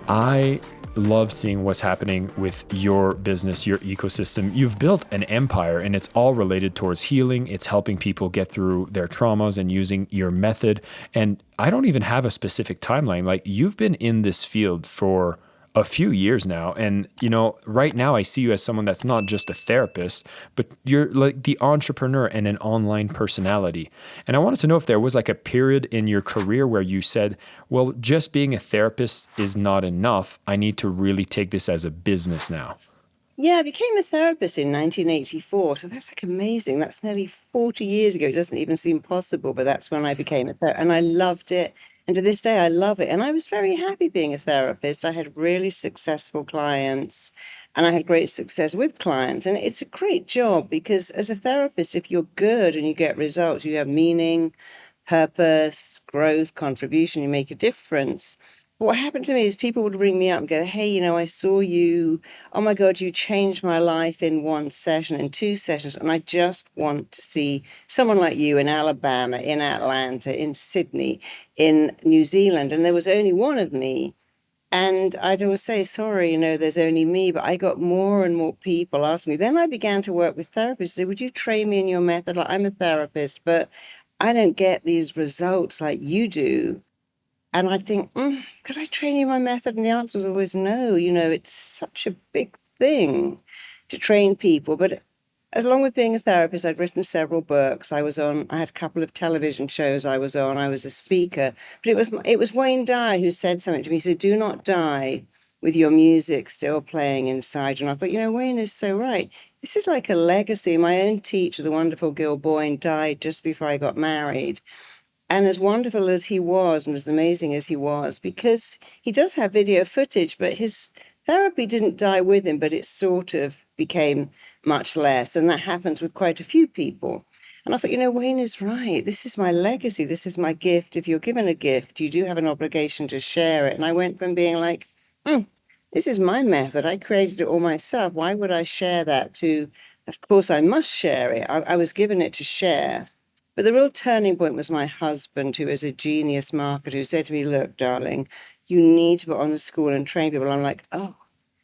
I love seeing what's happening with your business, your ecosystem. You've built an empire and it's all related towards healing. It's helping people get through their traumas and using your method. And I don't even have a specific timeline. Like you've been in this field for a few years now. And, right now I see you as someone that's not just a therapist, but you're like the entrepreneur and an online personality. And I wanted to know if there was like a period in your career where you said, well, just being a therapist is not enough. I need to really take this as a business now. Yeah, I became a therapist in 1984. So that's like amazing. That's nearly 40 years ago. It doesn't even seem possible, but that's when I became a therapist. And I loved it. And to this day, I love it. And I was very happy being a therapist. I had really successful clients and I had great success with clients. And it's a great job because as a therapist, if you're good and you get results, you have meaning, purpose, growth, contribution, you make a difference. But what happened to me is people would ring me up and go, hey, I saw you. Oh my God, you changed my life in one session, in two sessions. And I just want to see someone like you in Alabama, in Atlanta, in Sydney, in New Zealand. And there was only one of me. And I'd always say, sorry, there's only me. But I got more and more people ask me. Then I began to work with therapists. Say, would you train me in your method? Like, I'm a therapist, but I don't get these results like you do. And I'd think, could I train you my method? And the answer was always no. It's such a big thing to train people. But as long with being a therapist, I'd written several books. I had a couple of television shows I was on. I was a speaker. But it was Wayne Dyer who said something to me. He said, do not die with your music still playing inside you. And I thought, Wayne is so right. This is like a legacy. My own teacher, the wonderful Gil Boyne, died just before I got married. And as wonderful as he was, and as amazing as he was, because he does have video footage, but his therapy didn't die with him, but it sort of became much less. And that happens with quite a few people. And I thought, Wayne is right. This is my legacy. This is my gift. If you're given a gift, you do have an obligation to share it. And I went from being like, hmm, this is my method. I created it all myself. Why would I share that to, of course, I must share it. I was given it to share. But the real turning point was my husband, who is a genius marketer, who said to me, look, darling, you need to put on a school and train people. I'm like, oh,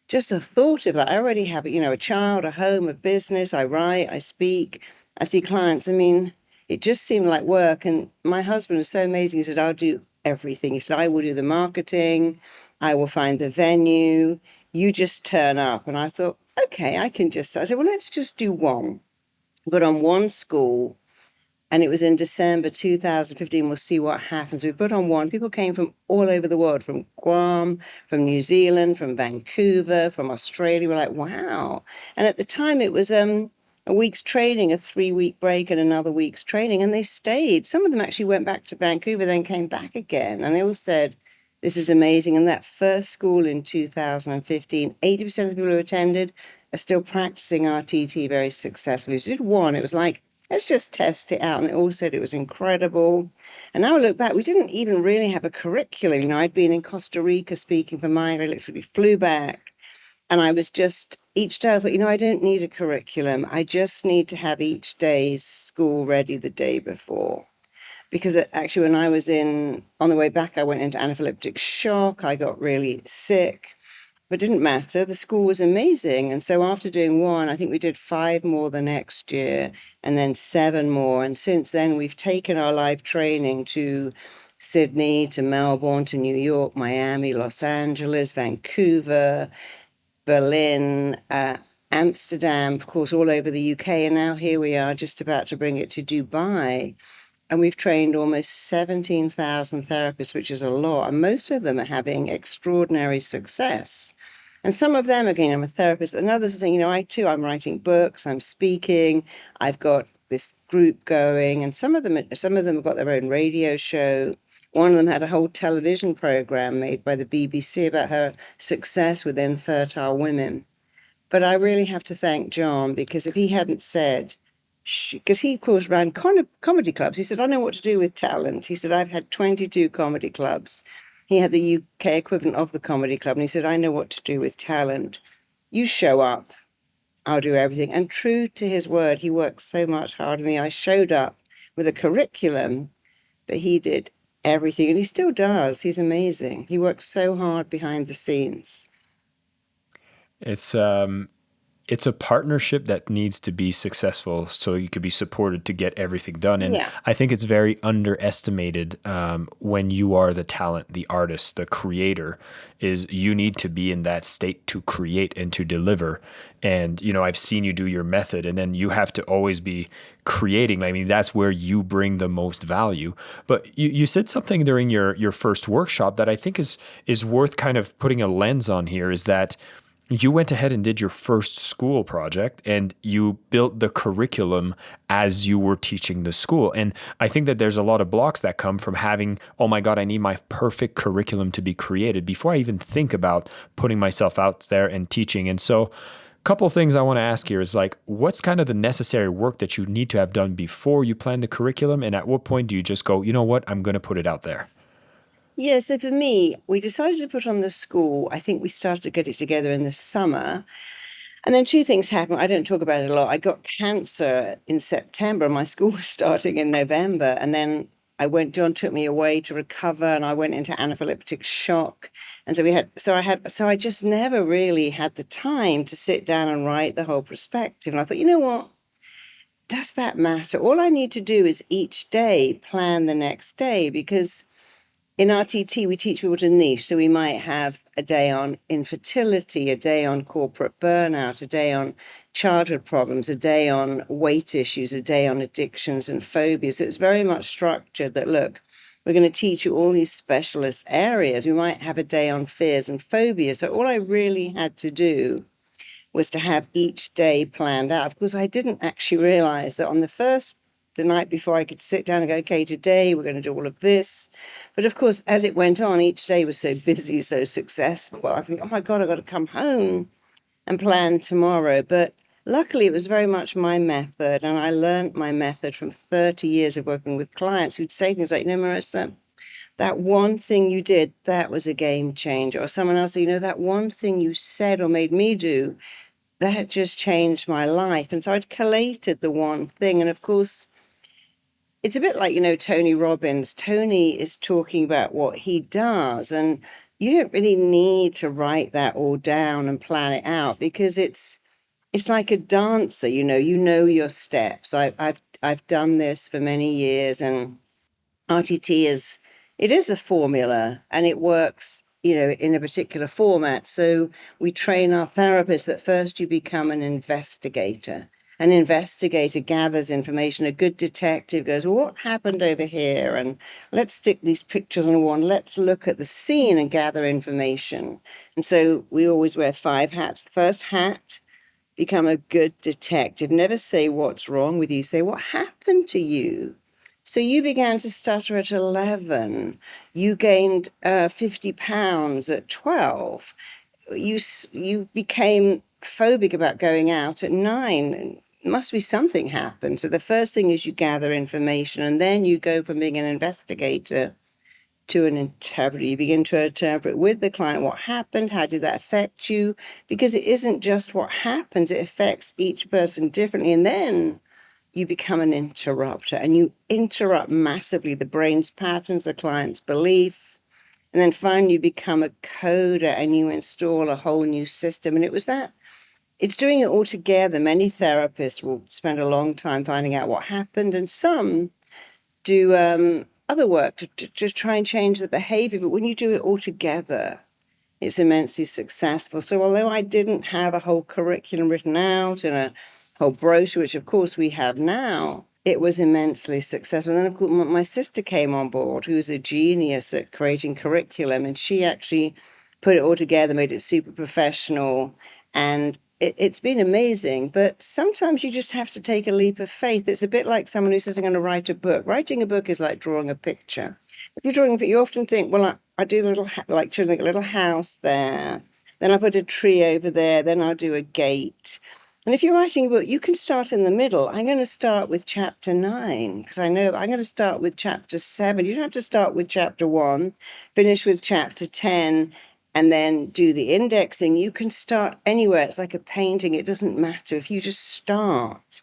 just the thought of that. I already have, a child, a home, a business. I write, I speak, I see clients. I mean, it just seemed like work. And my husband was so amazing. He said, I'll do everything. He said, I will do the marketing. I will find the venue. You just turn up. And I thought, okay, I said, well, let's just do one. Put on one school and it was in December 2015. We'll see what happens. We put on one. People came from all over the world, from Guam, from New Zealand, from Vancouver, from Australia. We're like, wow. And at the time, it was a week's training, a 3-week break, and another week's training. And they stayed. Some of them actually went back to Vancouver, then came back again. And they all said, this is amazing. And that first school in 2015, 80% of the people who attended are still practicing RTT very successfully. We did one. It was like, let's just test it out. And they all said it was incredible. And now I look back, we didn't even really have a curriculum. I'd been in Costa Rica speaking for mine. I literally flew back. And I was just, each day I thought, I don't need a curriculum. I just need to have each day's school ready the day before. Because actually, when I was on the way back, I went into anaphylactic shock. I got really sick, but it didn't matter. The school was amazing. And so after doing one, I think we did 5 more the next year and then 7 more. And since then, we've taken our live training to Sydney, to Melbourne, to New York, Miami, Los Angeles, Vancouver, Berlin, Amsterdam, of course, all over the UK. And now here we are just about to bring it to Dubai. And we've trained almost 17,000 therapists, which is a lot. And most of them are having extraordinary success. And some of them, again, I'm a therapist, and others are saying, I'm writing books, I'm speaking, I've got this group going. And some of them have got their own radio show. One of them had a whole television program made by the BBC about her success with infertile women. But I really have to thank John, because if he hadn't said, because he, of course, ran comedy clubs. He said, I know what to do with talent. He said, I've had 22 comedy clubs. He had the UK equivalent of the comedy club. And he said, I know what to do with talent. You show up, I'll do everything. And true to his word, he worked so much harder than me. I showed up with a curriculum, but he did everything. And he still does. He's amazing. He works so hard behind the scenes. It's it's a partnership that needs to be successful so you could be supported to get everything done. And Yeah. I think it's very underestimated when you are the talent, the artist, the creator, is you need to be in that state to create and to deliver. And, you know, I've seen you do your method, and then you have to always be creating. I mean, that's where you bring the most value. But you said something during your first workshop that I think is worth kind of putting a lens on here, is that you went ahead and did your first school project and you built the curriculum as you were teaching the school. And I think that there's a lot of blocks that come from having, oh my God, I need my perfect curriculum to be created before I even think about putting myself out there and teaching. And so, a couple of things I want to ask here is like, what's kind of the necessary work that you need to have done before you plan the curriculum? And at what point do you just go, you know what, I'm going to put it out there? Yeah, so for me, we decided to put on the school. I think we started to get it together in the summer. And then two things happened. I don't talk about it a lot. I got cancer in September. My school was starting in November. And then John took me away to recover and I went into anaphylactic shock. And so I just never really had the time to sit down and write the whole perspective. And I thought, you know what? Does that matter? All I need to do is each day plan the next day because in RTT, we teach people to niche. So we might have a day on infertility, a day on corporate burnout, a day on childhood problems, a day on weight issues, a day on addictions and phobias. So it's very much structured that, look, we're going to teach you all these specialist areas. We might have a day on fears and phobias. So all I really had to do was to have each day planned out. Of course, I didn't actually realize that on the night before, I could sit down and go, okay, today we're going to do all of this. But of course, as it went on, each day was so busy, so successful. I think, oh my God, I've got to come home and plan tomorrow. But luckily, it was very much my method. And I learned my method from 30 years of working with clients who'd say things like, you know, Marissa, that one thing you did, that was a game changer. Or someone else, you know, that one thing you said or made me do, that just changed my life. And so I'd collated the one thing. And of course, it's a bit like, you know, Tony Robbins. Tony is talking about what he does. And you don't really need to write that all down and plan it out because it's like a dancer, you know your steps. I've done this for many years and RTT is a formula and it works, you know, in a particular format. So we train our therapists that first you become an investigator. An investigator gathers information. A good detective goes, well, what happened over here? And let's stick these pictures on one. Let's look at the scene and gather information. And so we always wear 5 hats. The first hat, become a good detective. Never say what's wrong with you. Say what happened to you. So you began to stutter at 11. You gained 50 pounds at 12. You became phobic about going out at 9. Must be something happened. So the first thing is you gather information, and then you go from being an investigator to an interpreter. You begin to interpret with the client what happened, how did that affect you? Because it isn't just what happens, it affects each person differently. And then you become an interrupter and you interrupt massively the brain's patterns, the client's belief. And then finally, you become a coder and you install a whole new system. And it's doing it all together. Many therapists will spend a long time finding out what happened, and some do other work to try and change the behavior. But when you do it all together, it's immensely successful. So although I didn't have a whole curriculum written out and a whole brochure, which of course we have now, it was immensely successful. And then of course my sister came on board, who's a genius at creating curriculum, and she actually put it all together, made it super professional, and it's been amazing. But sometimes you just have to take a leap of faith. It's a bit like someone who says, I'm going to write a book. Writing a book is like drawing a picture. If you're drawing, you often think, well, I do the little, like to make a little house there. Then I put a tree over there. Then I'll do a gate. And if you're writing a book, you can start in the middle. I'm going to start with chapter 9 because I know I'm going to start with chapter 7. You don't have to start with chapter 1, finish with chapter 10, and then do the indexing. You can start anywhere. It's like a painting. It doesn't matter. If you just start,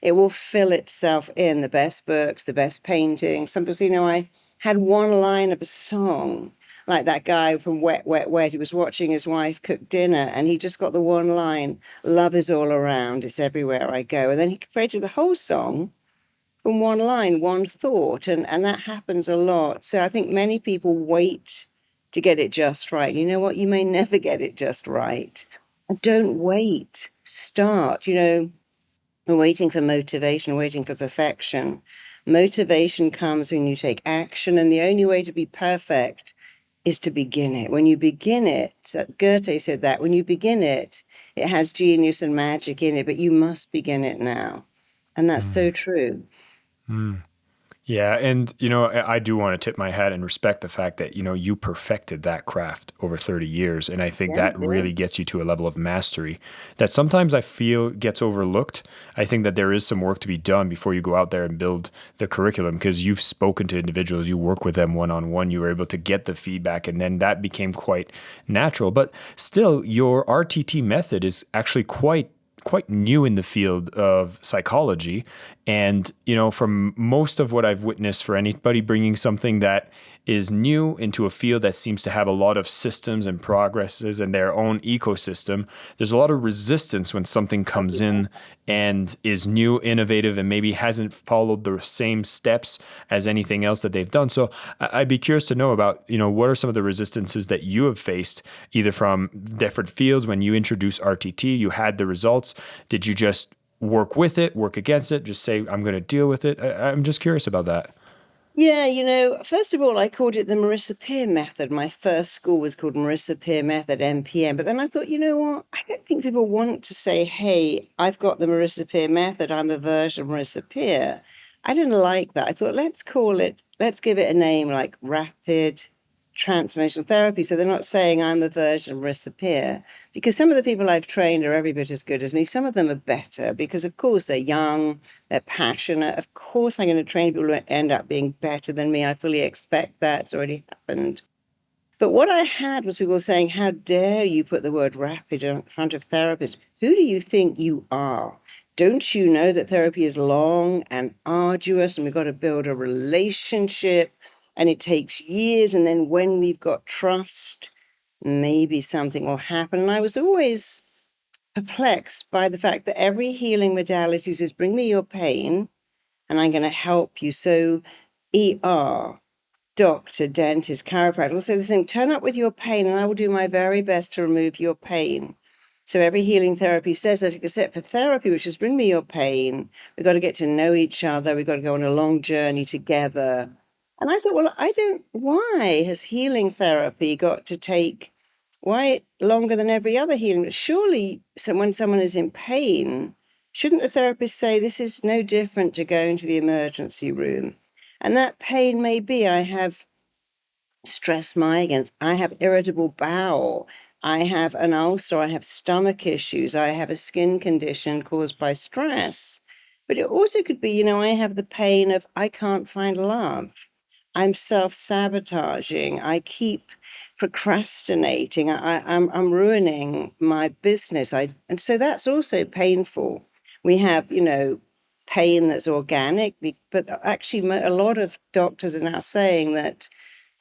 it will fill itself in. The best books, the best paintings. Some people say, I had one line of a song, like that guy from Wet, Wet, Wet. He was watching his wife cook dinner and he just got the one line, love is all around, it's everywhere I go. And then he created the whole song from one line, one thought. And that happens a lot. So I think many people wait to get it just right. You know what? You may never get it just right. Don't wait. Start. We're waiting for motivation, waiting for perfection. Motivation comes when you take action, and the only way to be perfect is to begin it. When you begin it, so Goethe said that, when you begin it, it has genius and magic in it, but you must begin it now. And that's so true. Yeah, and I do want to tip my hat and respect the fact that you perfected that craft over 30 years, and I think Yeah, that yeah. really gets you to a level of mastery that sometimes I feel gets overlooked. I think that there is some work to be done before you go out there and build the curriculum, because you've spoken to individuals, you work with them one on one, you were able to get the feedback, and then that became quite natural. But still, your RTT method is actually quite new in the field of psychology. And, from most of what I've witnessed, for anybody bringing something that is new into a field that seems to have a lot of systems and progresses and their own ecosystem, there's a lot of resistance when something comes in and is new, innovative, and maybe hasn't followed the same steps as anything else that they've done. So I'd be curious to know about, what are some of the resistances that you have faced, either from different fields when you introduced RTT, you had the results. Did you just work with it, work against it, just say, I'm going to deal with it? I'm just curious about that. Yeah, first of all, I called it the Marisa Peer method. My first school was called Marisa Peer Method, MPM. But then I thought, you know what? I don't think people want to say, hey, I've got the Marisa Peer method. I'm a version of Marisa Peer. I didn't like that. I thought, let's give it a name like Rapid Transformational Therapy. So they're not saying I'm a version of Marisa Peer. Because some of the people I've trained are every bit as good as me. Some of them are better because, of course, they're young, they're passionate. Of course, I'm going to train people who end up being better than me. I fully expect that. It's already happened. But what I had was people saying, how dare you put the word rapid in front of therapist? Who do you think you are? Don't you know that therapy is long and arduous and we've got to build a relationship and it takes years? And then when we've got trust, maybe something will happen. And I was always perplexed by the fact that every healing modality says, bring me your pain and I'm going to help you. So, ER, doctor, dentist, chiropractor will say the same, turn up with your pain and I will do my very best to remove your pain. So, every healing therapy says that, except for therapy, which is bring me your pain. We've got to get to know each other. We've got to go on a long journey together. And I thought, well, why has healing therapy got to take why longer than every other healing? Surely, when someone is in pain, shouldn't the therapist say this is no different to going to the emergency room? And that pain may be I have stress migraines, I have irritable bowel, I have an ulcer, I have stomach issues, I have a skin condition caused by stress. But it also could be, I have the pain of I can't find love. I'm self-sabotaging. I keep procrastinating. I'm ruining my business. And so that's also painful. We have, pain that's organic, but actually a lot of doctors are now saying that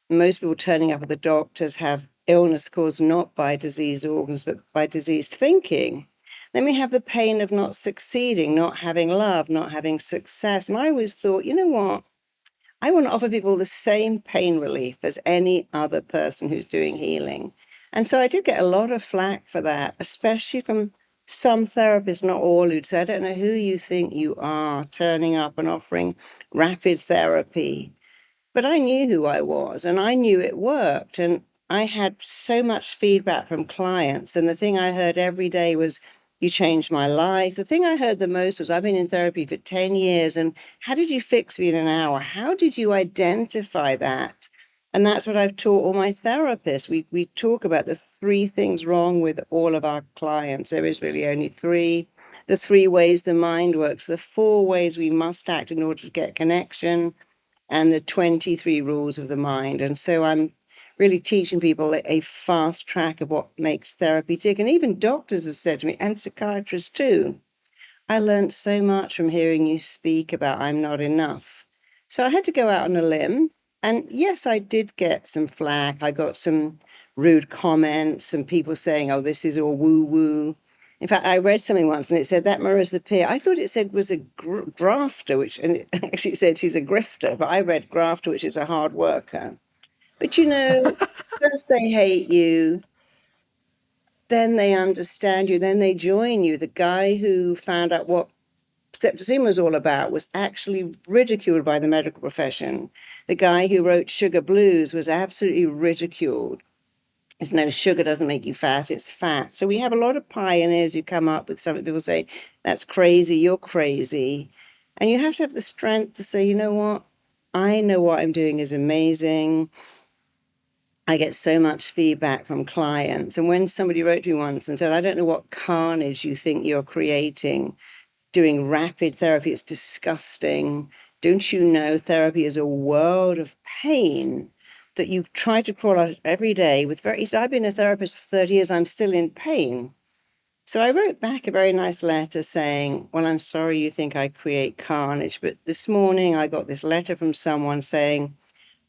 most people turning up at the doctors have illness caused not by diseased organs, but by diseased thinking. Then we have the pain of not succeeding, not having love, not having success. And I always thought, you know what? I want to offer people the same pain relief as any other person who's doing healing. And so I did get a lot of flack for that, especially from some therapists, not all, who'd say, I don't know who you think you are, turning up and offering rapid therapy. But I knew who I was and I knew it worked. And I had so much feedback from clients. And the thing I heard every day was, you changed my life. The thing I heard the most was, I've been in therapy for 10 years. And how did you fix me in an hour? How did you identify that? And that's what I've taught all my therapists. We talk about the three things wrong with all of our clients. There is really only three. The three ways the mind works, the four ways we must act in order to get connection, and the 23 rules of the mind. And so I'm really teaching people a fast track of what makes therapy tick. And even doctors have said to me, and psychiatrists too, I learned so much from hearing you speak about I'm not enough. So I had to go out on a limb And yes, I did get some flack. I got some rude comments, some people saying, oh, this is all woo woo. In fact, I read something once and it said that Marisa Peer, I thought it said was a grafter, and it actually said she's a grifter, but I read grafter, which is a hard worker. But first they hate you, then they understand you, then they join you. The guy who found out what septicemia was all about was actually ridiculed by the medical profession. The guy who wrote Sugar Blues was absolutely ridiculed. It's no, sugar doesn't make you fat, it's fat. So we have a lot of pioneers who come up with something. People say, that's crazy, you're crazy. And you have to have the strength to say, you know what? I know what I'm doing is amazing. I get so much feedback from clients. And when somebody wrote to me once and said, I don't know what carnage you think you're creating doing rapid therapy, it's disgusting. Don't you know therapy is a world of pain that you try to crawl out every day with very, so I've been a therapist for 30 years, I'm still in pain. So I wrote back a very nice letter saying, well, I'm sorry you think I create carnage, but this morning I got this letter from someone saying,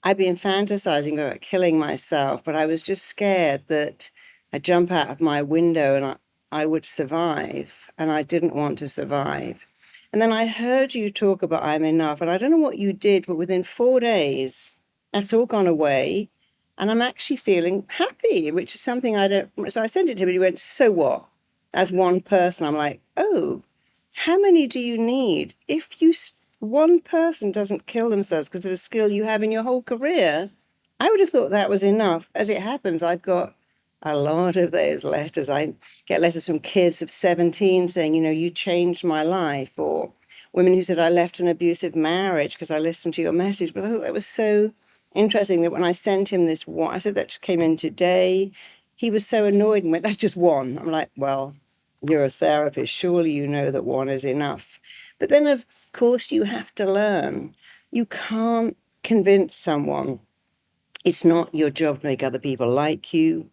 I've been fantasizing about killing myself, but I was just scared that I'd jump out of my window and I would survive, and I didn't want to survive. And then I heard you talk about I'm enough, and I don't know what you did, but within 4 days, that's all gone away. And I'm actually feeling happy, which is something I don't. So I sent it to him, and he went, so what? As one person, I'm like, oh, how many do you need? If one person doesn't kill themselves because of a skill you have in your whole career, I would have thought that was enough. As it happens, I've got a lot of those letters. I get letters from kids of 17 saying, you changed my life, or women who said, I left an abusive marriage because I listened to your message. But I thought that was so interesting that when I sent him this one, I said, that just came in today. He was so annoyed and went, that's just one. I'm like, well, you're a therapist. Surely you know that one is enough. But then, of course, you have to learn. You can't convince someone. It's not your job to make other people like you.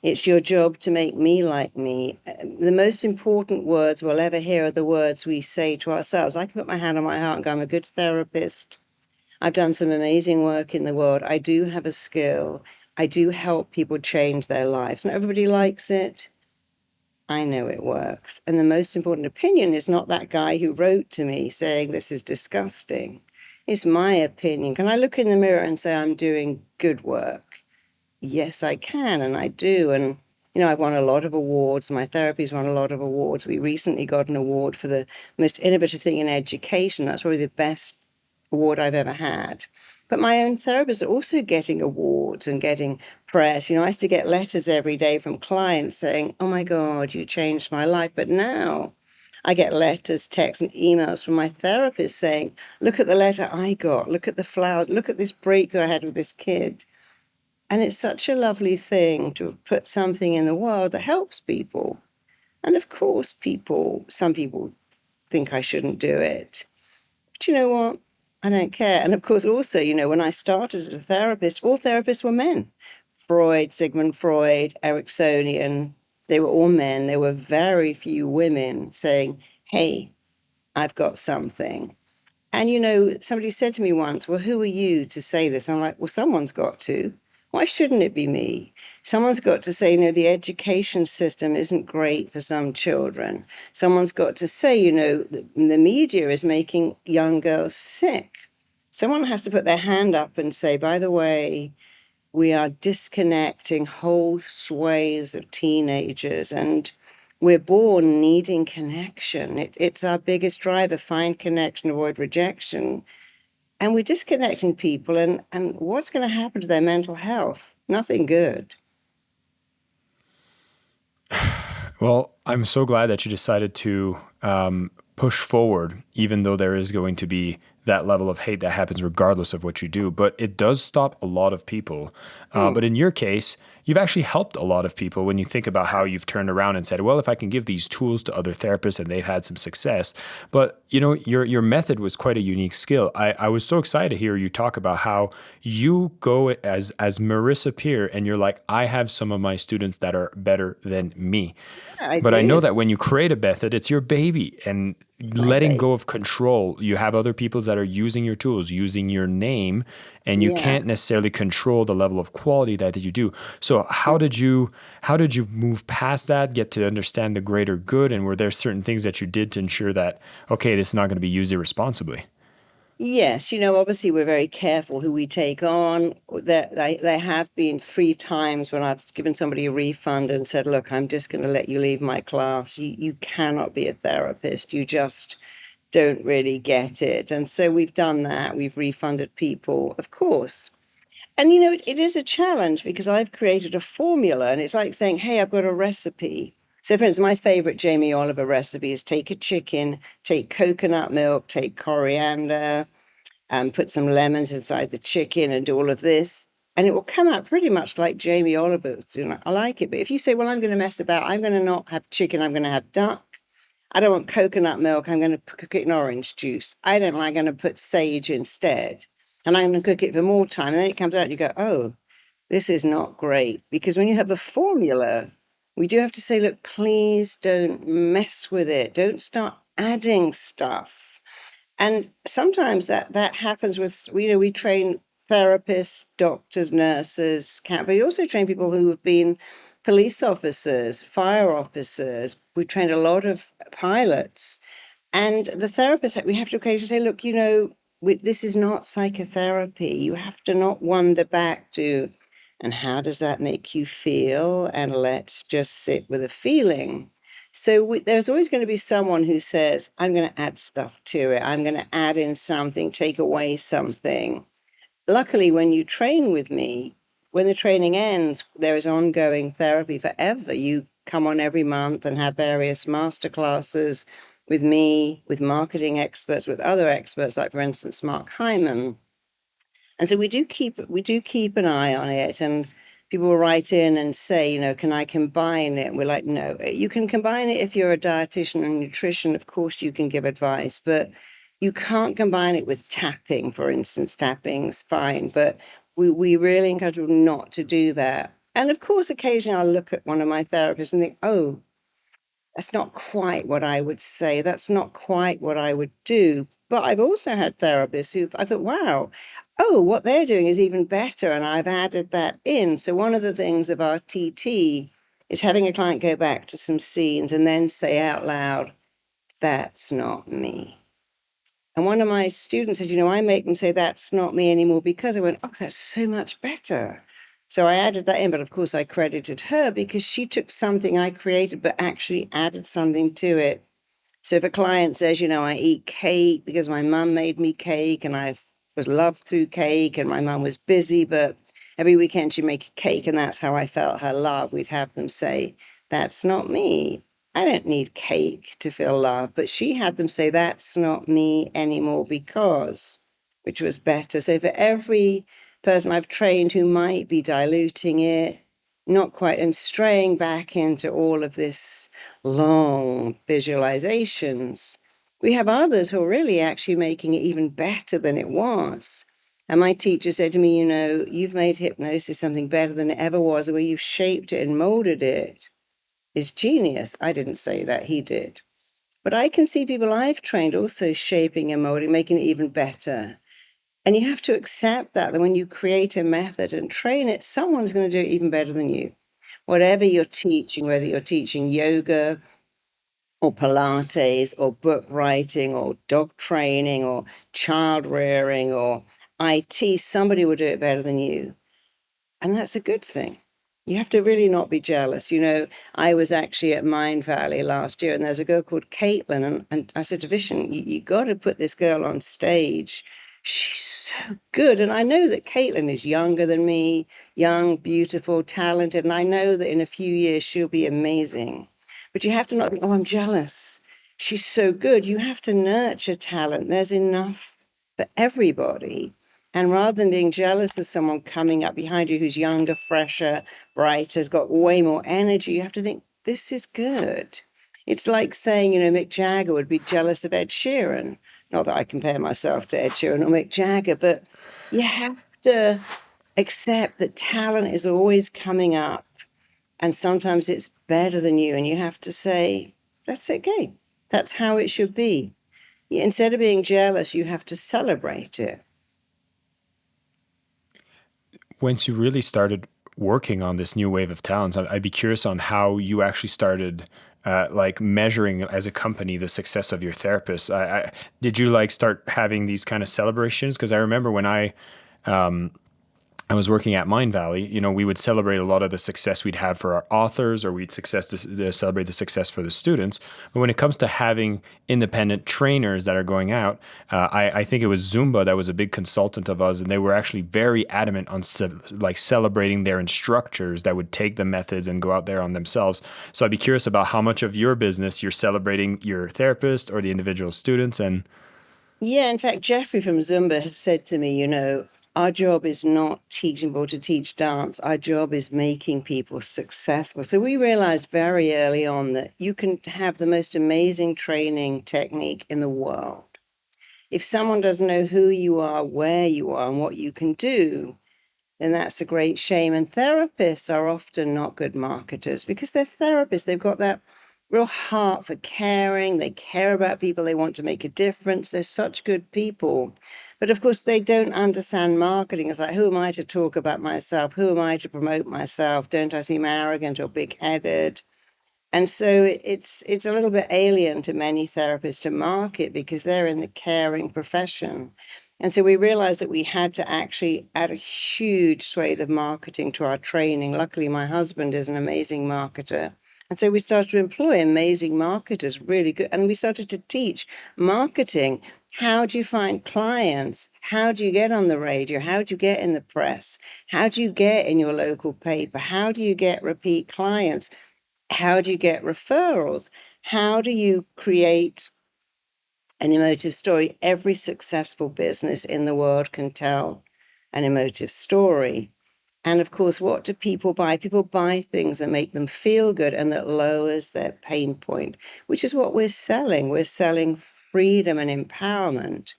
It's your job to make me like me. The most important words we'll ever hear are the words we say to ourselves. I can put my hand on my heart and go, I'm a good therapist. I've done some amazing work in the world. I do have a skill. I do help people change their lives. Not everybody likes it. I know it works. And the most important opinion is not that guy who wrote to me saying this is disgusting. It's my opinion. Can I look in the mirror and say I'm doing good work? Yes, I can, and I do. And, I've won a lot of awards. My therapy's won a lot of awards. We recently got an award for the most innovative thing in education. That's probably the best award I've ever had. But my own therapists are also getting awards and getting press. I used to get letters every day from clients saying, oh my God, you changed my life. But now I get letters, texts, and emails from my therapist saying, look at the letter I got, look at the flower, look at this breakthrough I had with this kid. And it's such a lovely thing to put something in the world that helps people. And of course, some people think I shouldn't do it. But you know what? I don't care. And of course, also, when I started as a therapist, all therapists were men. Freud, Sigmund Freud, Ericksonian, they were all men. There were very few women saying, hey, I've got something. And somebody said to me once, well, who are you to say this? I'm like, well, someone's got to. Why shouldn't it be me? Someone's got to say, the education system isn't great for some children. Someone's got to say, the media is making young girls sick. Someone has to put their hand up and say, by the way, we are disconnecting whole swathes of teenagers, and we're born needing connection. It's our biggest driver, find connection, avoid rejection. And we're disconnecting people, and what's going to happen to their mental health? Nothing good. Well, I'm so glad that you decided to push forward, even though there is going to be that level of hate that happens regardless of what you do. But it does stop a lot of people. But in your case, you've actually helped a lot of people when you think about how you've turned around and said, well, if I can give these tools to other therapists and they've had some success. But your method was quite a unique skill. I was so excited to hear you talk about how you go as Marisa Peer and you're like, I have some of my students that are better than me. Yeah, I But I know do. that when you create a method, it's your baby, and It's my letting baby. go of control. You have other people that are using your tools, using your name, and you Yeah. can't necessarily control the level of quality that you do. So how did you move past that, get to understand the greater good, and were there certain things that you did to ensure that, okay, this is not going to be used irresponsibly? Yes, obviously we're very careful who we take on. There have been 3 times when I've given somebody a refund and said, look, I'm just going to let you leave my class. You cannot be a therapist. You just don't really get it. And so we've done that. We've refunded people, of course. And it is a challenge because I've created a formula and it's like saying, hey, I've got a recipe. So, for instance, my favorite Jamie Oliver recipe is take a chicken, take coconut milk, take coriander, and put some lemons inside the chicken and do all of this. And it will come out pretty much like Jamie Oliver's. I like it. But if you say, well, I'm going to mess about, I'm going to not have chicken, I'm going to have duck. I don't want coconut milk, I'm going to cook it in orange juice. I don't like, I'm going to put sage instead. And I'm going to cook it for more time. And then it comes out and you go, oh, this is not great. Because when you have a formula, we do have to say, look, please don't mess with it. Don't start adding stuff. And sometimes that happens with, we train therapists, doctors, nurses, but we also train people who have been police officers, fire officers. We trained a lot of pilots. And the therapist, we have to occasionally say, look, this is not psychotherapy. You have to not wander back to, and how does that make you feel? And let's just sit with a feeling. So there's always going to be someone who says, I'm going to add stuff to it. I'm going to add in something, take away something. Luckily, when you train with me, when the training ends, there is ongoing therapy forever. You come on every month and have various master classes with me, with marketing experts, with other experts, like for instance, Mark Hyman. And so we do keep an eye on it. And people will write in and say, can I combine it? And we're like, no, you can combine it if you're a dietitian and nutrition. Of course, you can give advice, but you can't combine it with tapping, for instance. Tapping's fine, but we really encourage people not to do that. And of course, occasionally I'll look at one of my therapists and think, oh, that's not quite what I would say. That's not quite what I would do. But I've also had therapists who I thought, wow, oh, what they're doing is even better. And I've added that in. So one of the things of our TT is having a client go back to some scenes and then say out loud, that's not me. And one of my students said, I make them say, that's not me anymore, because I went, oh, that's so much better. So I added that in, but of course I credited her because she took something I created, but actually added something to it. So if a client says, I eat cake because my mum made me cake and I was loved through cake and my mum was busy, but every weekend she'd make a cake and that's how I felt her love, we'd have them say, that's not me. I don't need cake to feel love. But she had them say, that's not me anymore because, which was better. So for every person I've trained who might be diluting it, not quite, and straying back into all of this long visualizations, we have others who are really actually making it even better than it was. And my teacher said to me, you've made hypnosis something better than it ever was. The way you've shaped it and molded it is genius. I didn't say that, he did. But I can see people I've trained also shaping and molding, making it even better. And you have to accept that when you create a method and train it, someone's going to do it even better than you. Whatever you're teaching, whether you're teaching yoga or Pilates or book writing or dog training or child rearing or IT, somebody will do it better than you. And that's a good thing. You have to really not be jealous. I was actually at Mind Valley last year, and there's a girl called Caitlin, and I said to Vishen, you got to put this girl on stage. She's so good. And I know that Caitlin is younger than me, young, beautiful, talented, and I know that in a few years she'll be amazing. But you have to not think, oh, I'm jealous. She's so good. You have to nurture talent. There's enough for everybody. And rather than being jealous of someone coming up behind you who's younger, fresher, brighter, has got way more energy, you have to think, this is good. It's like saying, Mick Jagger would be jealous of Ed Sheeran. Not that I compare myself to Ed Sheeran or Mick Jagger, but you have to accept that talent is always coming up, and sometimes it's better than you, and you have to say, that's okay. That's how it should be. Instead of being jealous, you have to celebrate it. Once you really started working on this new wave of talents, I'd be curious on how you actually started like measuring as a company the success of your therapists. Did you like start having these kind of celebrations? Because I remember when I was working at Mind Valley, we would celebrate a lot of the success we'd have for our authors, or we'd to celebrate the success for the students. But when it comes to having independent trainers that are going out, I think it was Zumba that was a big consultant of us, and they were actually very adamant on like celebrating their instructors that would take the methods and go out there on themselves. So I'd be curious about how much of your business you're celebrating your therapist or the individual students. And Yeah, in fact, Jeffrey from Zumba has said to me, our job is not teaching people to teach dance. Our job is making people successful. So we realized very early on that you can have the most amazing training technique in the world. If someone doesn't know who you are, where you are, and what you can do, then that's a great shame. And therapists are often not good marketers because they're therapists. They've got that real heart for caring. They care about people. They want to make a difference. They're such good people. But of course, they don't understand marketing. It's like, who am I to talk about myself? Who am I to promote myself? Don't I seem arrogant or big-headed? And so it's a little bit alien to many therapists to market because they're in the caring profession. And so we realized that we had to actually add a huge swathe of marketing to our training. Luckily, my husband is an amazing marketer. And so we started to employ amazing marketers, really good. And we started to teach marketing. How do you find clients? How do you get on the radio? How do you get in the press? How do you get in your local paper? How do you get repeat clients? How do you get referrals? How do you create an emotive story? Every successful business in the world can tell an emotive story. And of course, what do people buy? People buy things that make them feel good and that lowers their pain point, which is what we're selling. We're selling freedom and empowerment.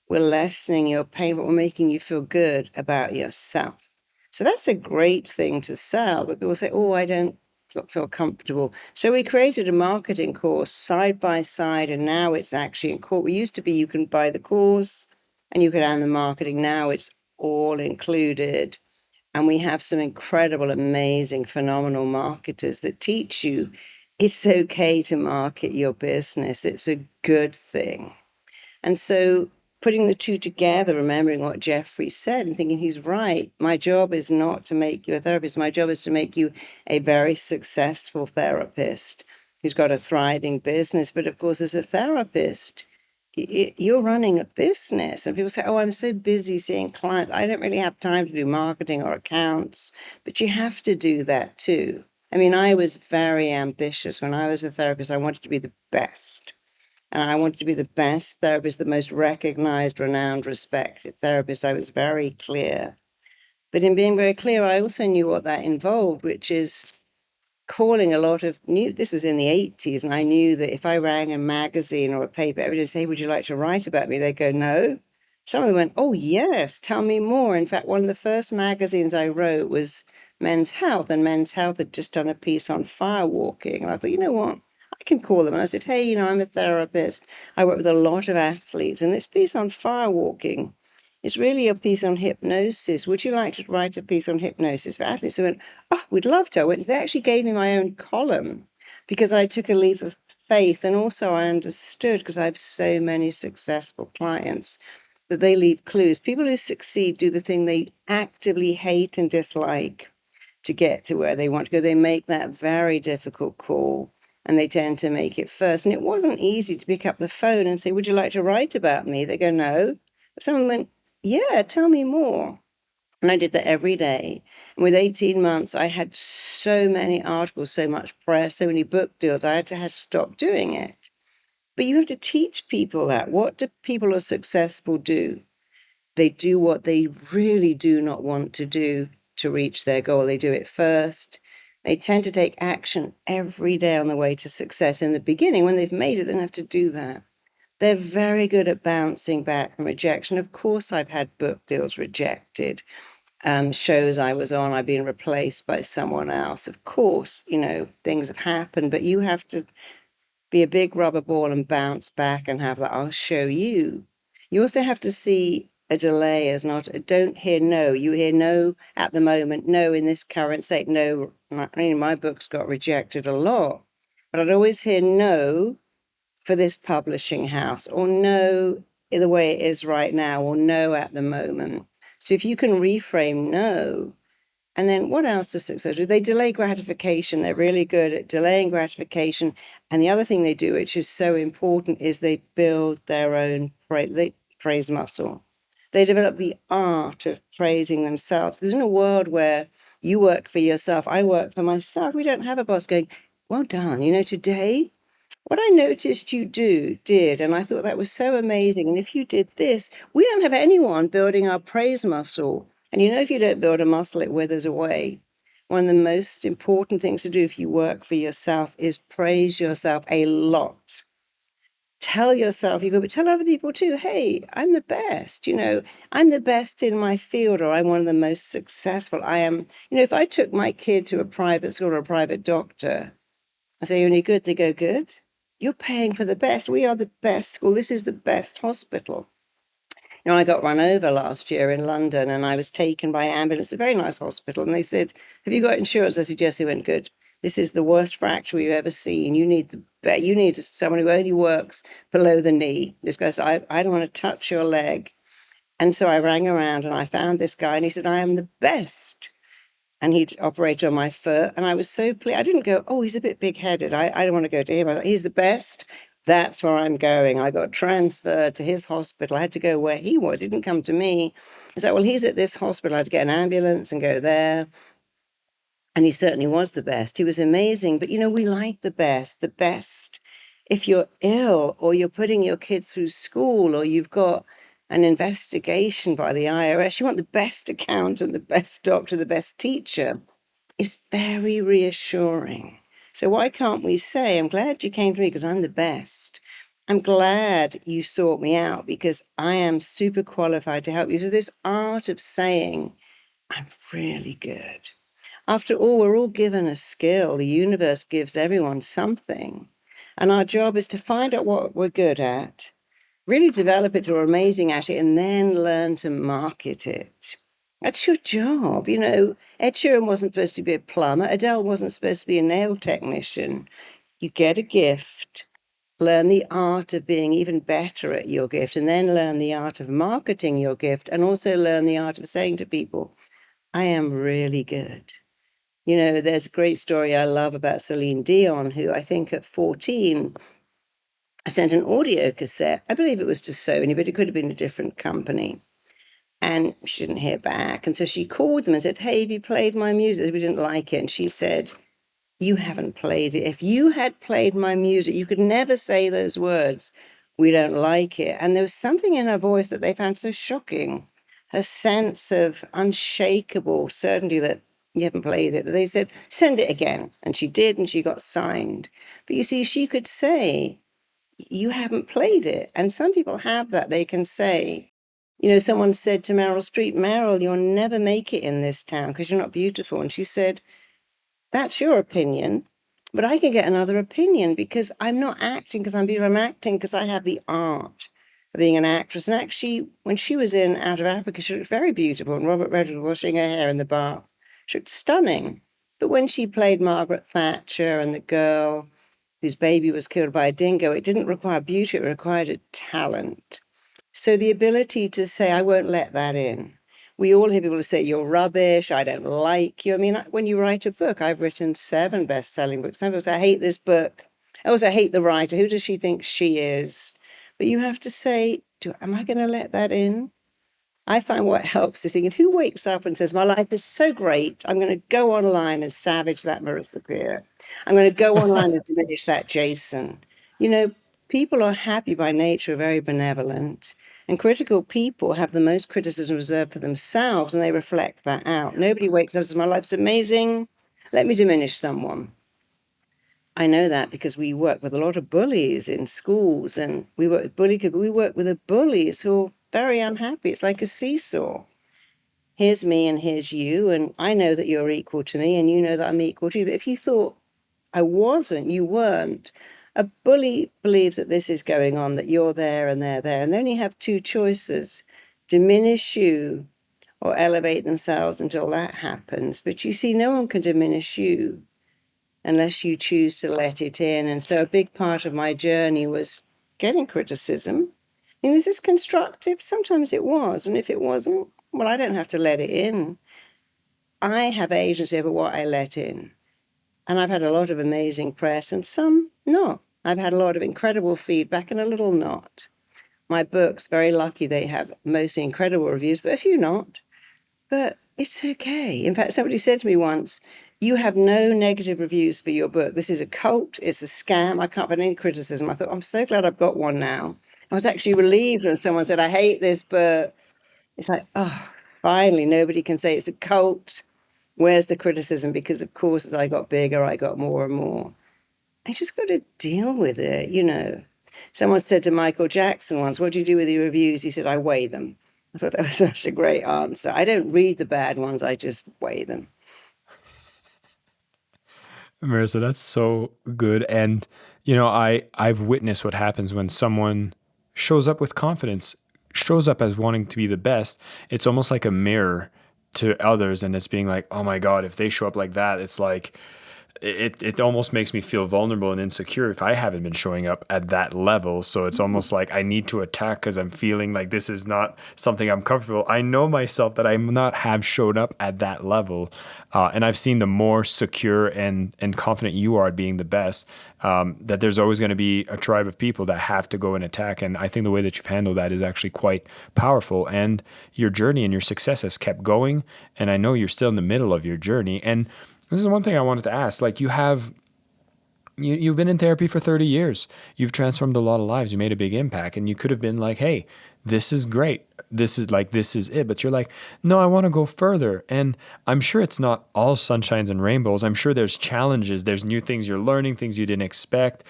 We're lessening your pain, but we're making you feel good about yourself. So that's a great thing to sell. But people say, oh, I don't feel comfortable. So we created a marketing course side by side, and now it's actually in court. We used to be you can buy the course and you could earn the marketing. Now it's all included. And we have some incredible, amazing, phenomenal marketers that teach you it's okay to market your business. It's a good thing. And so putting the two together, remembering what Jeffrey said and thinking he's right, my job is not to make you a therapist. My job is to make you a very successful therapist who's got a thriving business. But of course, as a therapist, you're running a business. And people say, oh, I'm so busy seeing clients. I don't really have time to do marketing or accounts. But you have to do that too. I mean, I was very ambitious. When I was a therapist, I wanted to be the best. And I wanted to be the best therapist, the most recognized, renowned, respected therapist. I was very clear. But in being very clear, I also knew what that involved, which is calling a lot of new, this was in the 80s, and I knew that if I rang a magazine or a paper every day, say, hey, would you like to write about me? They'd go, no. Some of them went, oh, yes, tell me more. In fact, one of the first magazines I wrote was Men's Health, and Men's Health had just done a piece on firewalking. And I thought, you know what? I can call them. And I said, hey, I'm a therapist. I work with a lot of athletes, and this piece on firewalking is really a piece on hypnosis. Would you like to write a piece on hypnosis for athletes? I went, oh, we'd love to. I went, they actually gave me my own column because I took a leap of faith. And also I understood, because I have so many successful clients, that they leave clues. People who succeed do the thing they actively hate and dislike to get to where they want to go. They make that very difficult call, and they tend to make it first. And it wasn't easy to pick up the phone and say, would you like to write about me? They go, no. But someone went, yeah, tell me more. And I did that every day. And with 18 months, I had so many articles, so much press, so many book deals, I had to stop doing it. But you have to teach people that. What do people who are successful do? They do what they really do not want to do to reach their goal. They do it first. They tend to take action every day on the way to success. In the beginning, when they've made it, they don't have to do that. They're very good at bouncing back from rejection. Of course, I've had book deals rejected. Shows I was on, I've been replaced by someone else. Of course, things have happened, but you have to be a big rubber ball and bounce back and have that, I'll show you. You also have to see a delay as not, don't hear no. You hear no at the moment, no in this current state, no. My books got rejected a lot, but I'd always hear no for this publishing house, or no the way it is right now, or no at the moment. So if you can reframe no, and then what else does success do? They delay gratification. They're really good at delaying gratification. And the other thing they do, which is so important, is they build their own praise muscle. They develop the art of praising themselves. Because in a world where you work for yourself, I work for myself, we don't have a boss going, well done. Today what I noticed you did, and I thought that was so amazing. And if you did this, we don't have anyone building our praise muscle. And if you don't build a muscle, it withers away. One of the most important things to do if you work for yourself is praise yourself a lot. Tell yourself, but tell other people too, hey, I'm the best. I'm the best in my field, or I'm one of the most successful. I am, if I took my kid to a private school or a private doctor, I say, you're any good? They go, good. You're paying for the best. We are the best school. This is the best hospital. I got run over last year in London, and I was taken by ambulance, a very nice hospital. And they said, have you got insurance? I said, yes. They went, good. This is the worst fracture we've ever seen. You need someone who only works below the knee. This guy said, I don't want to touch your leg. And so I rang around and I found this guy, and he said, I am the best. And he'd operate on my foot. And I was so pleased. I didn't go, oh, he's a bit big-headed. I don't want to go to him. He's the best. That's where I'm going. I got transferred to his hospital. I had to go where he was. He didn't come to me. I said, well, he's at this hospital. I had to get an ambulance and go there. And he certainly was the best. He was amazing. But, we like the best. The best. If you're ill, or you're putting your kid through school, or you've got an investigation by the IRS, you want the best accountant, the best doctor, the best teacher. It's very reassuring. So why can't we say, I'm glad you came to me because I'm the best. I'm glad you sought me out because I am super qualified to help you. So this art of saying, I'm really good. After all, we're all given a skill. The universe gives everyone something. And our job is to find out what we're good at, really develop it, or amazing at it, and then learn to market it. That's your job. Ed Sheeran wasn't supposed to be a plumber. Adele wasn't supposed to be a nail technician. You get a gift, learn the art of being even better at your gift, and then learn the art of marketing your gift, and also learn the art of saying to people, I am really good. There's a great story I love about Celine Dion, who I think at 14 I sent an audio cassette. I believe it was to Sony, but it could have been a different company. And she didn't hear back. And so she called them and said, hey, have you played my music? We didn't like it. And she said, you haven't played it. If you had played my music, you could never say those words. We don't like it. And there was something in her voice that they found so shocking. Her sense of unshakable certainty that you haven't played it. That they said, send it again. And she did, and she got signed. But you see, she could say, you haven't played it. And some people have that. They can say, someone said to Meryl Streep, Meryl, you'll never make it in this town because you're not beautiful. And she said, that's your opinion, but I can get another opinion because I'm not acting because I'm beautiful. I'm acting because I have the art of being an actress. And actually, when she was in Out of Africa, she looked very beautiful. And Robert Redford washing her hair in the bath, she looked stunning. But when she played Margaret Thatcher and the girl whose baby was killed by a dingo, it didn't require beauty, it required a talent. So the ability to say, I won't let that in. We all hear people say, you're rubbish, I don't like you. I mean, when you write a book, I've written 7 best-selling books. Some people say, I hate this book. I also hate the writer. Who does she think she is? But you have to say, am I going to let that in? I find what helps is thinking, who wakes up and says, my life is so great, I'm going to go online and savage that Marisa Peer. I'm going to go online and diminish that Jason. People are happy by nature, very benevolent. And critical people have the most criticism reserved for themselves, and they reflect that out. Nobody wakes up and says, my life's amazing, let me diminish someone. I know that because we work with a lot of bullies in schools, and we work with we work with the bullies who are very unhappy. It's like a seesaw. Here's me and here's you, and I know that you're equal to me, and you know that I'm equal to you. But if you thought I wasn't, you weren't. A bully believes that this is going on, that you're there and they're there, and they only have two choices: diminish you or elevate themselves until that happens. But you see, no one can diminish you unless you choose to let it in. And so a big part of my journey was getting criticism. And is this constructive? Sometimes it was. And if it wasn't, well, I don't have to let it in. I have agency over what I let in. And I've had a lot of amazing press and some not. I've had a lot of incredible feedback and a little not. My books, very lucky, they have mostly incredible reviews, but a few not. But it's okay. In fact, somebody said to me once, you have no negative reviews for your book. This is a cult. It's a scam. I can't find any criticism. I thought, I'm so glad I've got one now. I was actually relieved when someone said, I hate this book. It's like, oh, finally, nobody can say it's a cult. Where's the criticism? Because, of course, as I got bigger, I got more and more. I just got to deal with it, you know. Someone said to Michael Jackson once, what do you do with your reviews? He said, I weigh them. I thought that was such a great answer. I don't read the bad ones, I just weigh them. Marissa, that's so good. And I've witnessed what happens when someone shows up with confidence, shows up as wanting to be the best. It's almost like a mirror to others, and it's being like, oh my God, if they show up like that, it's like it almost makes me feel vulnerable and insecure if I haven't been showing up at that level. So it's almost like I need to attack because I'm feeling like this is not something I'm comfortable. I know myself that I'm not have showed up at that level, and I've seen the more secure and confident you are at being the best. That there's always going to be a tribe of people that have to go and attack, and I think the way that you've handled that is actually quite powerful. And your journey and your success has kept going, and I know you're still in the middle of your journey. And this is one thing I wanted to ask. Like you've been in therapy for 30 years. You've transformed a lot of lives. You made a big impact, and you could have been like, "Hey, this is great. This is it." But you're like, "No, I want to go further." And I'm sure it's not all sunshines and rainbows. I'm sure there's challenges. There's new things you're learning, things you didn't expect,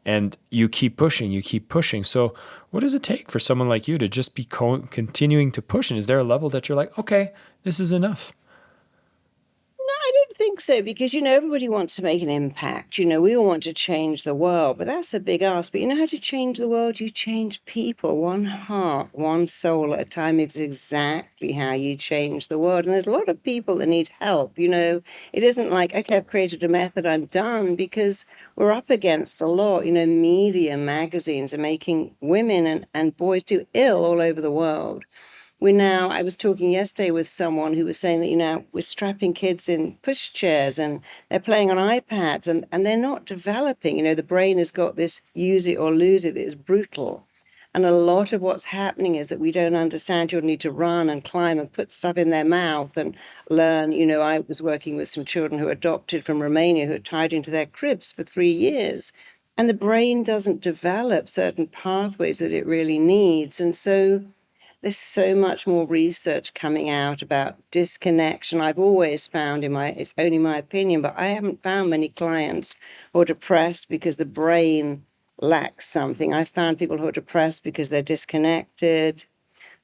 and you keep pushing. You keep pushing. So, what does it take for someone like you to just be continuing to push? And is there a level that you're like, "Okay, this is enough"? I don't think so because, you know, everybody wants to make an impact. You know, we all want to change the world, but that's a big ask. But you know how to change the world? You change people. One heart, one soul at a time is exactly how you change the world. And there's a lot of people that need help. You know, it isn't like, okay, I've created a method, I'm done, because we're up against a lot. You know, media, magazines are making women and boys do ill all over the world. I was talking yesterday with someone who was saying that, you know, we're strapping kids in push chairs and they're playing on iPads and they're not developing. You know, the brain has got this use it or lose it that is brutal. And a lot of what's happening is that we don't understand children need to run and climb and put stuff in their mouth and learn. You know, I was working with some children who are adopted from Romania who are tied into their cribs for 3 years. And the brain doesn't develop certain pathways that it really needs. And so there's so much more research coming out about disconnection. I've always found it's only my opinion, but I haven't found many clients who are depressed because the brain lacks something. I found people who are depressed because they're disconnected.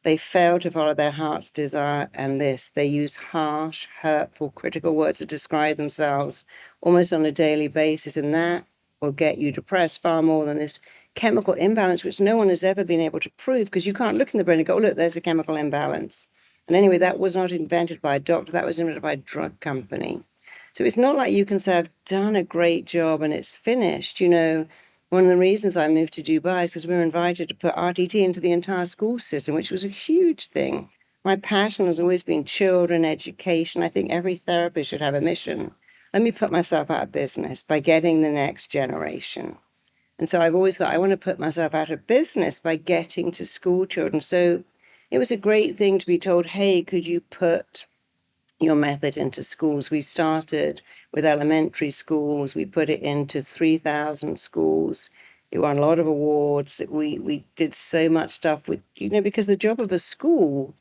They fail to follow their heart's desire, and they use harsh, hurtful, critical words to describe themselves almost on a daily basis, and that will get you depressed far more than this chemical imbalance, which no one has ever been able to prove, because you can't look in the brain and go, oh, look, there's a chemical imbalance. And anyway, that was not invented by a doctor, that was invented by a drug company. So it's not like you can say, I've done a great job and it's finished. You know, one of the reasons I moved to Dubai is because we were invited to put RTT into the entire school system, which was a huge thing. My passion has always been children, education. I think every therapist should have a mission. Let me put myself out of business by getting the next generation. And so I've always thought I want to put myself out of business by getting to school children. So it was a great thing to be told, hey, could you put your method into schools? We started with elementary schools. We put it into 3,000 schools We won a lot of awards. We did so much stuff with, because the job of a school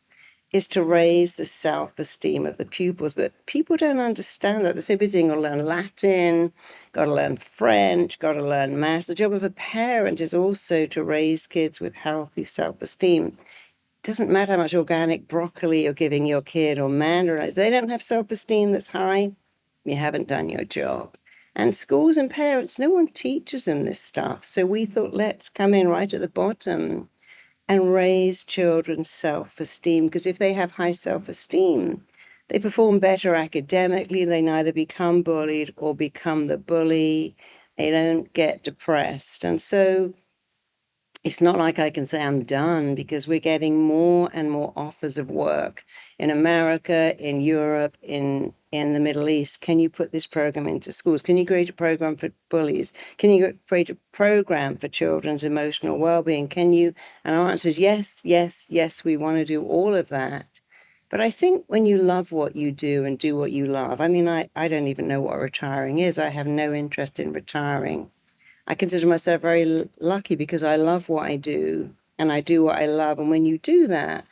is to raise the self-esteem of the pupils, but people don't understand that. They're so busy, got to learn Latin, got to learn French, got to learn maths. The job of a parent is also to raise kids with healthy self-esteem. It doesn't matter how much organic broccoli you're giving your kid or mandarin. If they don't have self-esteem that's high, you haven't done your job. And schools and parents, no one teaches them this stuff. So we thought, let's come in right at the bottom and raise children's self-esteem, because if they have high self-esteem, they perform better academically, they neither become bullied or become the bully, they don't get depressed. And so it's not like I can say I'm done, because we're getting more and more offers of work in America, in Europe, in the Middle East. Can you put this program into schools? Can you create a program for bullies? Can you create a program for children's emotional well-being? Can you? And our answer is yes, yes, yes, we want to do all of that. But I think when you love what you do and do what you love, I mean, I don't even know what retiring is. I have no interest in retiring. I consider myself very lucky because I love what I do and I do what I love. And when you do that,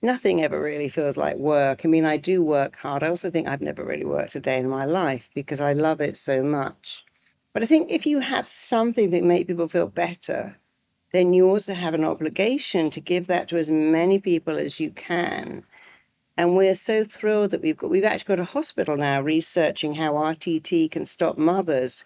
nothing ever really feels like work. I mean, I do work hard. I also think I've never really worked a day in my life because I love it so much. But I think if you have something that makes people feel better, then you also have an obligation to give that to as many people as you can. And we're so thrilled that we've actually got a hospital now researching how RTT can stop mothers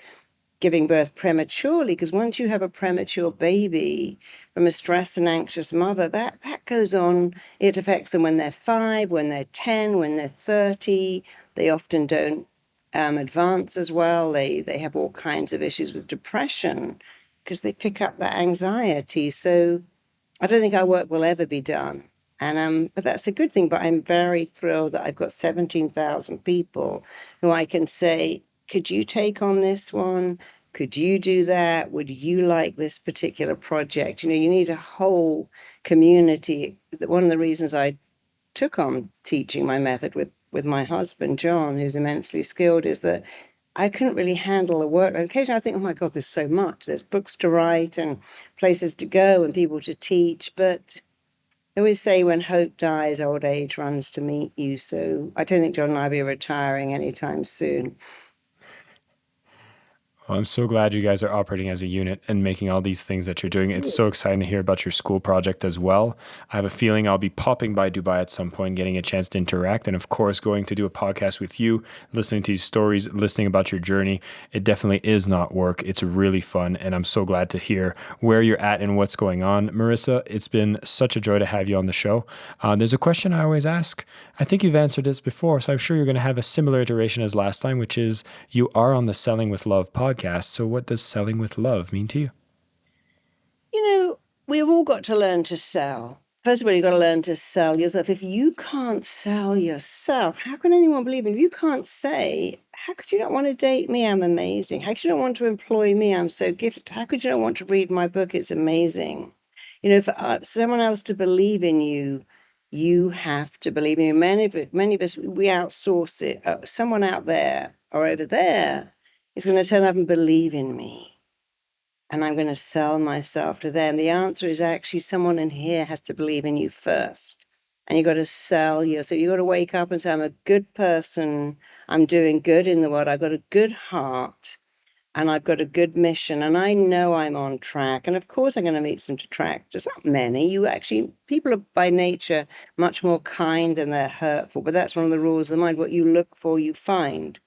giving birth prematurely, because once you have a premature baby from a stressed and anxious mother, that goes on. It affects them when they're 5, when they're 10, when they're 30. They often don't advance as well. They have all kinds of issues with depression because they pick up that anxiety. So I don't think our work will ever be done. And but that's a good thing. But I'm very thrilled that I've got 17,000 people who I can say, could you take on this one? Could you do that? Would you like this particular project? You need a whole community. One of the reasons I took on teaching my method with my husband, John, who's immensely skilled, is that I couldn't really handle the work. Occasionally I think, oh my God, there's so much. There's books to write and places to go and people to teach. But I always say when hope dies, old age runs to meet you. So I don't think John and I will be retiring anytime soon. Well, I'm so glad you guys are operating as a unit and making all these things that you're doing. It's so exciting to hear about your school project as well. I have a feeling I'll be popping by Dubai at some point, getting a chance to interact. And of course, going to do a podcast with you, listening to these stories, listening about your journey. It definitely is not work. It's really fun. And I'm so glad to hear where you're at and what's going on. Marisa, it's been such a joy to have you on the show. There's a question I always ask. I think you've answered this before, so I'm sure you're going to have a similar iteration as last time, which is you are on the Selling with Love podcast. So, what does selling with love mean to you? We've all got to learn to sell. First of all, you've got to learn to sell yourself. If you can't sell yourself, how can anyone believe in you? If you can't say, how could you not want to date me? I'm amazing. How could you not want to employ me? I'm so gifted. How could you not want to read my book? It's amazing. For someone else to believe in you, you have to believe in you. Many of us, we outsource it. Someone out there or over there is going to turn up and believe in me. And I'm going to sell myself to them. The answer is actually someone in here has to believe in you first. And you've got to sell yourself. So you've got to wake up and say, I'm a good person. I'm doing good in the world. I've got a good heart and I've got a good mission. And I know I'm on track. And of course, I'm going to meet some detractors. Not many. People are by nature much more kind than they're hurtful. But that's one of the rules of the mind. What you look for, you find.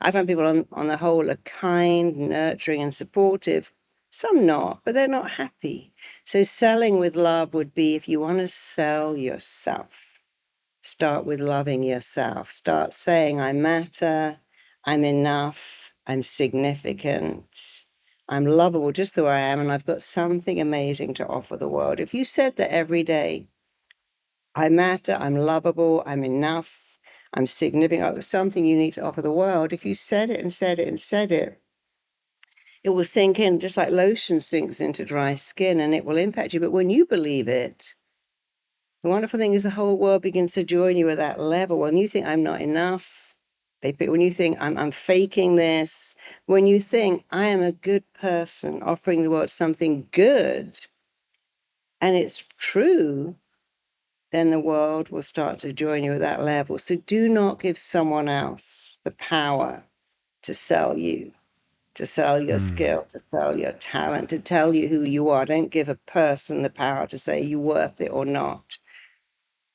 I find people on the whole are kind, nurturing, and supportive. Some not, but they're not happy. So selling with love would be, if you want to sell yourself, start with loving yourself. Start saying, I matter, I'm enough, I'm significant, I'm lovable just the way I am, and I've got something amazing to offer the world. If you said that every day, I matter, I'm lovable, I'm enough, I'm significant, I've got something unique to offer the world. If you said it and said it and said it, it will sink in just like lotion sinks into dry skin, and it will impact you. But when you believe it, the wonderful thing is the whole world begins to join you at that level. When you think I'm not enough, When you think I'm faking this, when you think I am a good person offering the world something good, and it's true, then the world will start to join you at that level. So do not give someone else the power to sell you, to sell your skill, to sell your talent, to tell you who you are. Don't give a person the power to say you're worth it or not.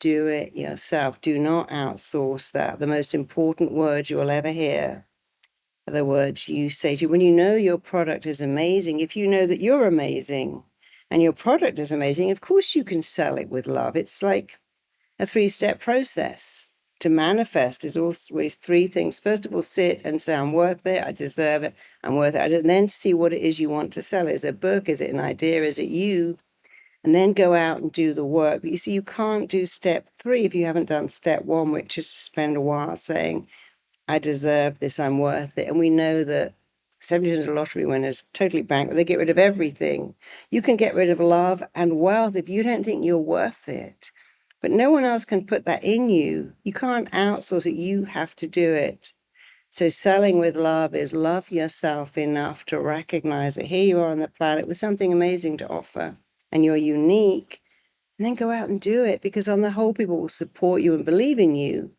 Do it yourself. Do not outsource that. The most important words you will ever hear are the words you say to you. When you know your product is amazing, if you know that you're amazing and your product is amazing, of course you can sell it with love. It's like a 3-step process. To manifest is always 3 things. First of all, sit and say, I'm worth it, I deserve it, I'm worth it. And then see what it is you want to sell. Is it a book? Is it an idea? Is it you? And then go out and do the work. But you see, you can't do step 3 if you haven't done step 1, which is to spend a while saying, I deserve this, I'm worth it. And we know that 70% of lottery winners totally bankrupt. They get rid of everything. You can get rid of love and wealth if you don't think you're worth it. But no one else can put that in you. You can't outsource it. You have to do it. So selling with love is love yourself enough to recognize that here you are on the planet with something amazing to offer and you're unique, and then go out and do it, because on the whole, people will support you and believe in you.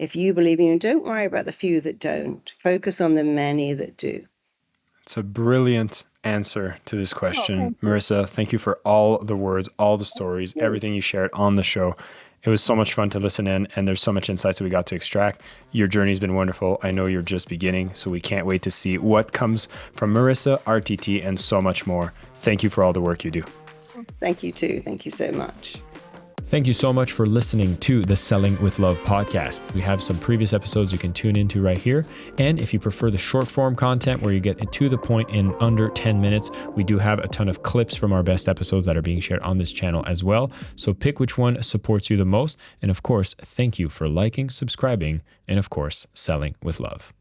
If you believe in you, don't worry about the few that don't. Focus on the many that do. It's a brilliant answer to this Oh, question. thank you. Marisa, thank you for all the words, all the stories, everything you shared on the show. It was so much fun to listen in, and there's so much insights that we got to extract. Your journey's been wonderful. I know you're just beginning, so we can't wait to see what comes from Marisa, RTT, and so much more. Thank you for all the work you do. Thank you too. Thank you so much. Thank you so much for listening to the Selling with Love podcast. We have some previous episodes you can tune into right here. And if you prefer the short form content where you get to the point in under 10 minutes, we do have a ton of clips from our best episodes that are being shared on this channel as well. So pick which one supports you the most. And of course, thank you for liking, subscribing, and of course, selling with love.